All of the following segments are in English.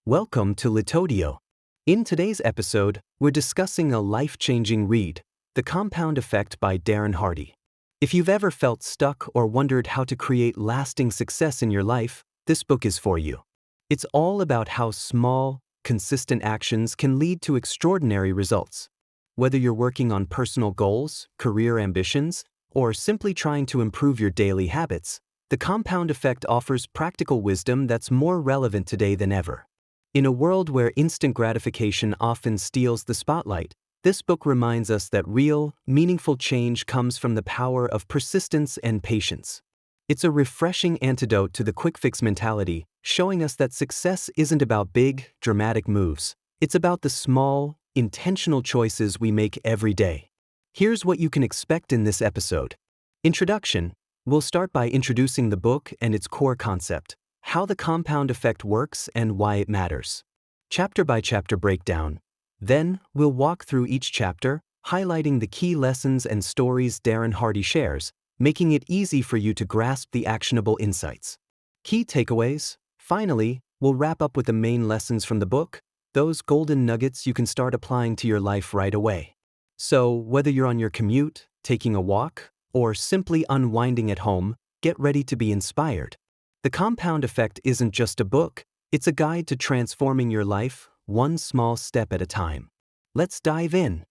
Welcome to Litodio. In today's episode, we're discussing a life-changing read, The Compound Effect by Darren Hardy. If you've ever felt stuck or wondered how to create lasting success in your life, this book is for you. It's all about how small, consistent actions can lead to extraordinary results. Whether you're working on personal goals, career ambitions, or simply trying to improve your daily habits, The Compound Effect offers practical wisdom that's more relevant today than ever. In a world where instant gratification often steals the spotlight, this book reminds us that real, meaningful change comes from the power of persistence and patience. It's a refreshing antidote to the quick-fix mentality, showing us that success isn't about big, dramatic moves. It's about the small, intentional choices we make every day. Here's what you can expect in this episode. Introduction. We'll start by introducing the book and its core concept, how the compound effect works and why it matters. Chapter-by-chapter breakdown. Then, we'll walk through each chapter, highlighting the key lessons and stories Darren Hardy shares, making it easy for you to grasp the actionable insights. Key takeaways. Finally, we'll wrap up with the main lessons from the book, those golden nuggets you can start applying to your life right away. So, whether you're on your commute, taking a walk, or simply unwinding at home, get ready to be inspired. The Compound Effect isn't just a book, it's a guide to transforming your life, one small step at a time. Let's dive in.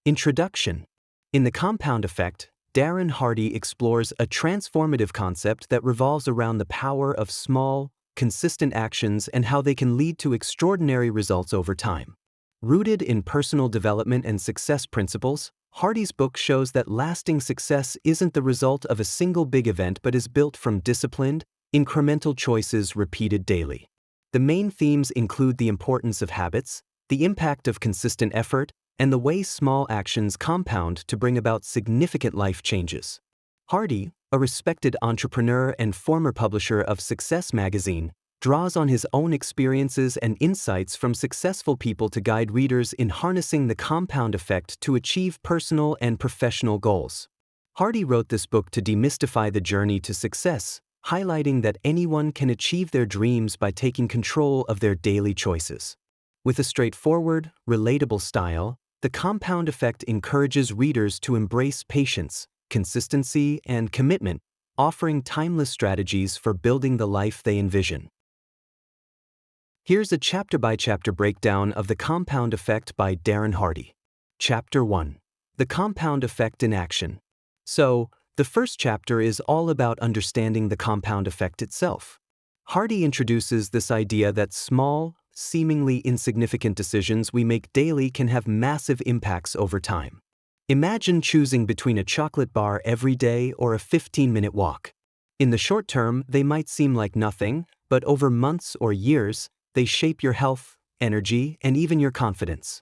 Introduction. In The Compound Effect, Darren Hardy explores a transformative concept that revolves around the power of small, consistent actions and how they can lead to extraordinary results over time. Rooted in personal development and success principles, Hardy's book shows that lasting success isn't the result of a single big event but is built from disciplined, incremental choices repeated daily. The main themes include the importance of habits, the impact of consistent effort, and the way small actions compound to bring about significant life changes. Hardy, a respected entrepreneur and former publisher of Success magazine, draws on his own experiences and insights from successful people to guide readers in harnessing the compound effect to achieve personal and professional goals. Hardy wrote this book to demystify the journey to success, highlighting that anyone can achieve their dreams by taking control of their daily choices. With a straightforward, relatable style, the compound effect encourages readers to embrace patience, consistency, and commitment, offering timeless strategies for building the life they envision. Here's a chapter-by-chapter breakdown of The Compound Effect by Darren Hardy. Chapter 1. The Compound Effect in Action. So, the first chapter is all about understanding the compound effect itself. Hardy introduces this idea that small, seemingly insignificant decisions we make daily can have massive impacts over time. Imagine choosing between a chocolate bar every day or a 15-minute walk. In the short term, they might seem like nothing, but over months or years, they shape your health, energy, and even your confidence.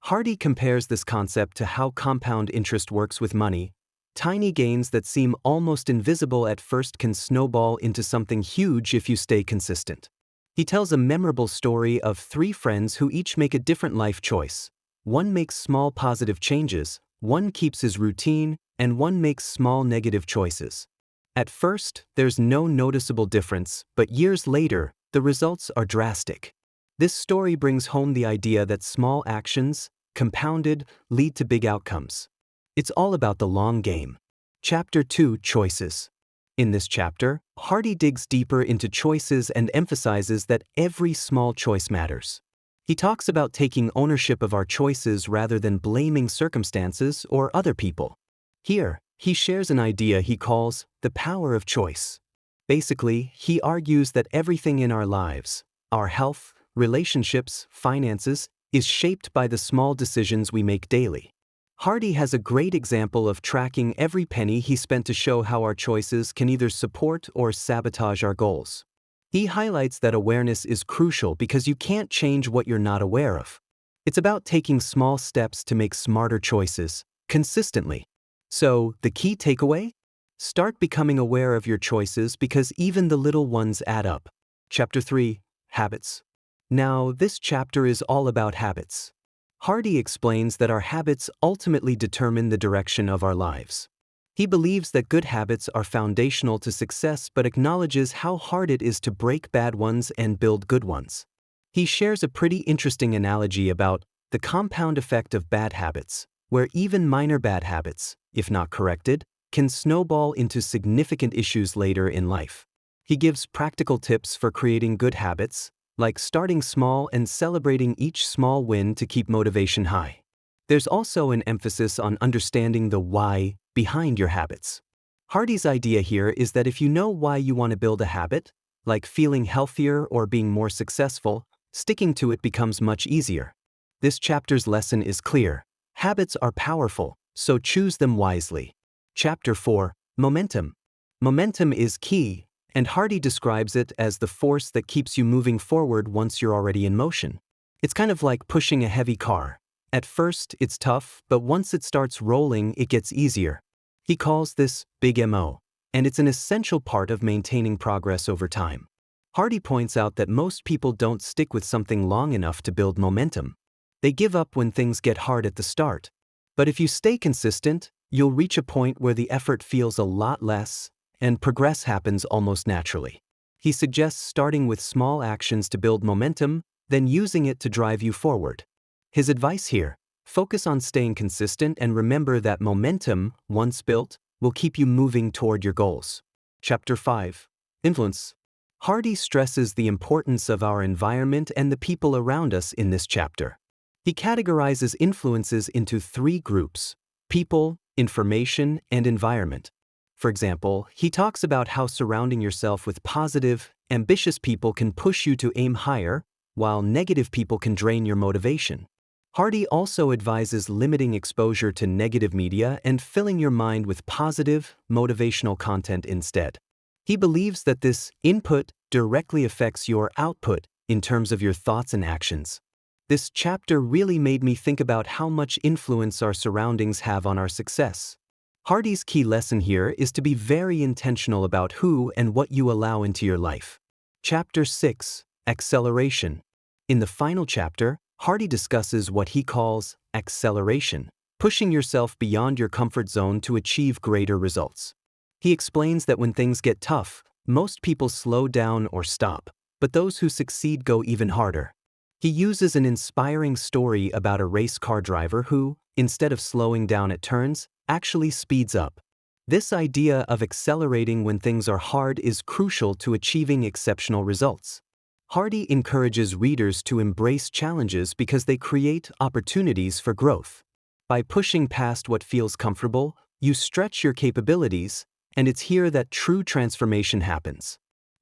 Hardy compares this concept to how compound interest works with money. Tiny gains that seem almost invisible at first can snowball into something huge if you stay consistent. He tells a memorable story of three friends who each make a different life choice. One makes small positive changes, one keeps his routine, and one makes small negative choices. At first, there's no noticeable difference, but years later, the results are drastic. This story brings home the idea that small actions, compounded, lead to big outcomes. It's all about the long game. Chapter 2. Choices. In this chapter, Hardy digs deeper into choices and emphasizes that every small choice matters. He talks about taking ownership of our choices rather than blaming circumstances or other people. Here, he shares an idea he calls the power of choice. Basically, he argues that everything in our lives, our health, relationships, finances, is shaped by the small decisions we make daily. Hardy has a great example of tracking every penny he spent to show how our choices can either support or sabotage our goals. He highlights that awareness is crucial because you can't change what you're not aware of. It's about taking small steps to make smarter choices, consistently. So, the key takeaway? Start becoming aware of your choices because even the little ones add up. Chapter 3. Habits. Now, this chapter is all about habits. Hardy explains that our habits ultimately determine the direction of our lives. He believes that good habits are foundational to success but acknowledges how hard it is to break bad ones and build good ones. He shares a pretty interesting analogy about the compound effect of bad habits, where even minor bad habits, if not corrected, can snowball into significant issues later in life. He gives practical tips for creating good habits, like starting small and celebrating each small win to keep motivation high. There's also an emphasis on understanding the why behind your habits. Hardy's idea here is that if you know why you want to build a habit, like feeling healthier or being more successful, sticking to it becomes much easier. This chapter's lesson is clear. Habits are powerful, so choose them wisely. Chapter 4, Momentum. Momentum is key, and Hardy describes it as the force that keeps you moving forward once you're already in motion. It's kind of like pushing a heavy car. At first, it's tough, but once it starts rolling, it gets easier. He calls this Big MO, and it's an essential part of maintaining progress over time. Hardy points out that most people don't stick with something long enough to build momentum. They give up when things get hard at the start. But if you stay consistent, you'll reach a point where the effort feels a lot less, and progress happens almost naturally. He suggests starting with small actions to build momentum, then using it to drive you forward. His advice here: focus on staying consistent and remember that momentum, once built, will keep you moving toward your goals. Chapter 5, Influence. Hardy stresses the importance of our environment and the people around us in this chapter. He categorizes influences into 3 groups: people, information, and environment. For example, he talks about how surrounding yourself with positive, ambitious people can push you to aim higher, while negative people can drain your motivation. Hardy also advises limiting exposure to negative media and filling your mind with positive, motivational content instead. He believes that this input directly affects your output in terms of your thoughts and actions. This chapter really made me think about how much influence our surroundings have on our success. Hardy's key lesson here is to be very intentional about who and what you allow into your life. Chapter 6, Acceleration. In the final chapter, Hardy discusses what he calls acceleration, pushing yourself beyond your comfort zone to achieve greater results. He explains that when things get tough, most people slow down or stop, but those who succeed go even harder. He uses an inspiring story about a race car driver who, instead of slowing down at turns, actually speeds up. This idea of accelerating when things are hard is crucial to achieving exceptional results. Hardy encourages readers to embrace challenges because they create opportunities for growth. By pushing past what feels comfortable, you stretch your capabilities, and it's here that true transformation happens.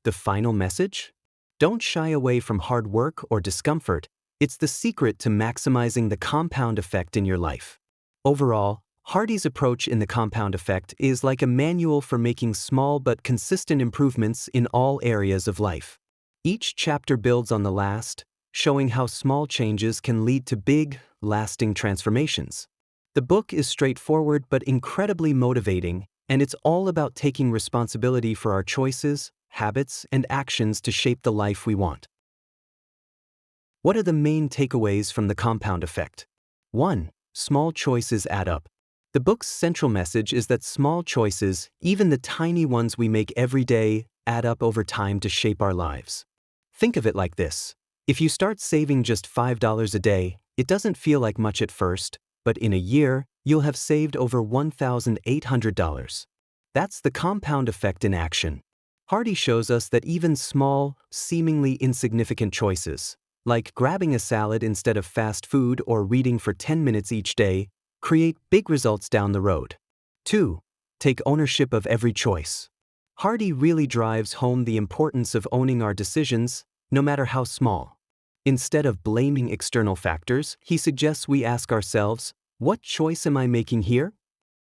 The final message? Don't shy away from hard work or discomfort. It's the secret to maximizing the compound effect in your life. Overall, Hardy's approach in the compound effect is like a manual for making small but consistent improvements in all areas of life. Each chapter builds on the last, showing how small changes can lead to big, lasting transformations. The book is straightforward but incredibly motivating, and it's all about taking responsibility for our choices, habits, and actions to shape the life we want. What are the main takeaways from the compound effect? 1. Small choices add up. The book's central message is that small choices, even the tiny ones we make every day, add up over time to shape our lives. Think of it like this. If you start saving just $5 a day, it doesn't feel like much at first, but in a year, you'll have saved over $1,800. That's the compound effect in action. Hardy shows us that even small, seemingly insignificant choices, like grabbing a salad instead of fast food or reading for 10 minutes each day, create big results down the road. 2. Take ownership of every choice. Hardy really drives home the importance of owning our decisions, no matter how small. Instead of blaming external factors, he suggests we ask ourselves, what choice am I making here?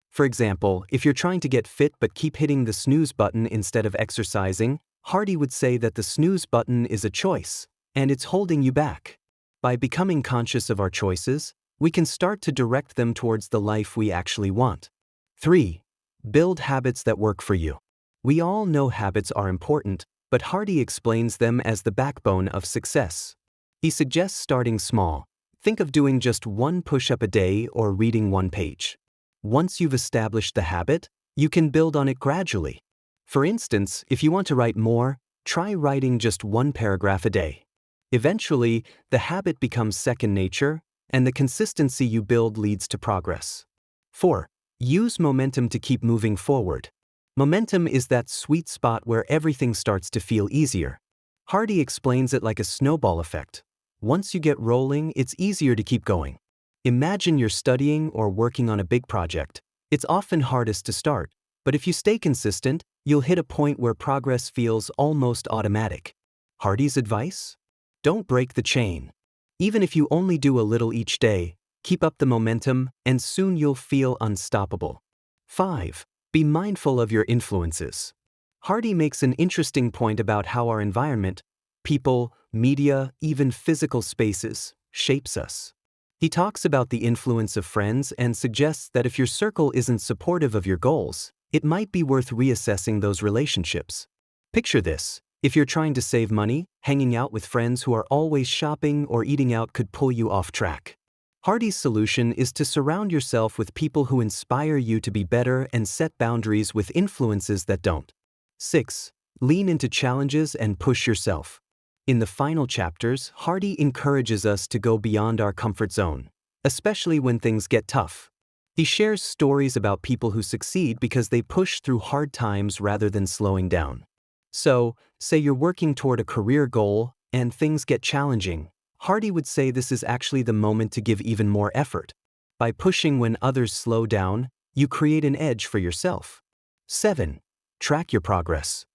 For example, if you're trying to get fit but keep hitting the snooze button instead of exercising, Hardy would say that the snooze button is a choice, and it's holding you back. By becoming conscious of our choices, we can start to direct them towards the life we actually want. 3. Build habits that work for you. We all know habits are important, but Hardy explains them as the backbone of success. He suggests starting small. Think of doing just 1 push-up a day or reading 1 page. Once you've established the habit, You can build on it gradually. For instance, if you want to write more, try writing just one paragraph a day. Eventually, the habit becomes second nature, and the consistency you build leads to progress. 4. Use momentum to keep moving forward. Momentum is that sweet spot where everything starts to feel easier. Hardy explains it like a snowball effect. Once you get rolling, it's easier to keep going. Imagine you're studying or working on a big project. It's often hardest to start, but if you stay consistent, you'll hit a point where progress feels almost automatic. Hardy's advice? Don't break the chain. Even if you only do a little each day, keep up the momentum, and soon you'll feel unstoppable. 5. Be mindful of your influences. Hardy makes an interesting point about how our environment, people, media, even physical spaces, shapes us. He talks about the influence of friends and suggests that if your circle isn't supportive of your goals, it might be worth reassessing those relationships. Picture this. If you're trying to save money, hanging out with friends who are always shopping or eating out could pull you off track. Hardy's solution is to surround yourself with people who inspire you to be better and set boundaries with influences that don't. 6. Lean into challenges and push yourself. In the final chapters, Hardy encourages us to go beyond our comfort zone, especially when things get tough. He shares stories about people who succeed because they push through hard times rather than slowing down. So, say you're working toward a career goal and things get challenging. Hardy would say this is actually the moment to give even more effort. By pushing when others slow down, you create an edge for yourself. 7. Track your progress.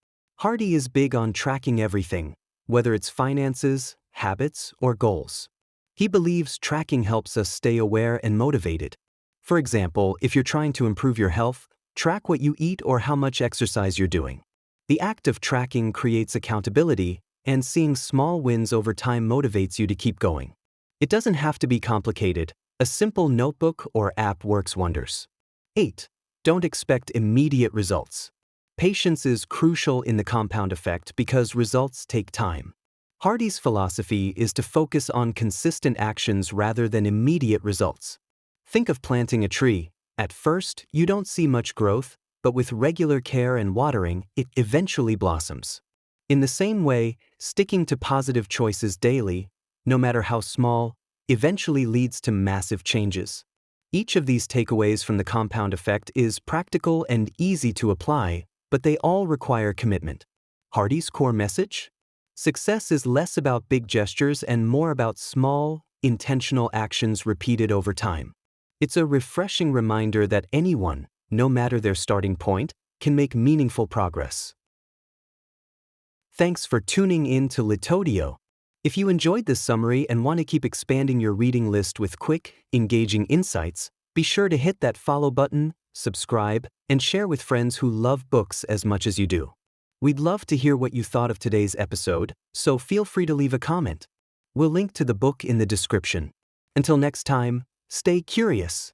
Hardy is big on tracking everything, whether it's finances, habits, or goals. He believes tracking helps us stay aware and motivated. For example, if you're trying to improve your health, track what you eat or how much exercise you're doing. The act of tracking creates accountability, and seeing small wins over time motivates you to keep going. It doesn't have to be complicated. A simple notebook or app works wonders. 8. Don't expect immediate results. Patience is crucial in the compound effect because results take time. Hardy's philosophy is to focus on consistent actions rather than immediate results. Think of planting a tree. At first, you don't see much growth, but with regular care and watering, it eventually blossoms. In the same way, sticking to positive choices daily, no matter how small, eventually leads to massive changes. Each of these takeaways from the compound effect is practical and easy to apply, but they all require commitment. Hardy's core message? Success is less about big gestures and more about small, intentional actions repeated over time. It's a refreshing reminder that anyone, no matter their starting point, can make meaningful progress. Thanks for tuning in to Litodio. If you enjoyed this summary and want to keep expanding your reading list with quick, engaging insights, be sure to hit that follow button, subscribe, and share with friends who love books as much as you do. We'd love to hear what you thought of today's episode, so feel free to leave a comment. We'll link to the book in the description. Until next time, stay curious.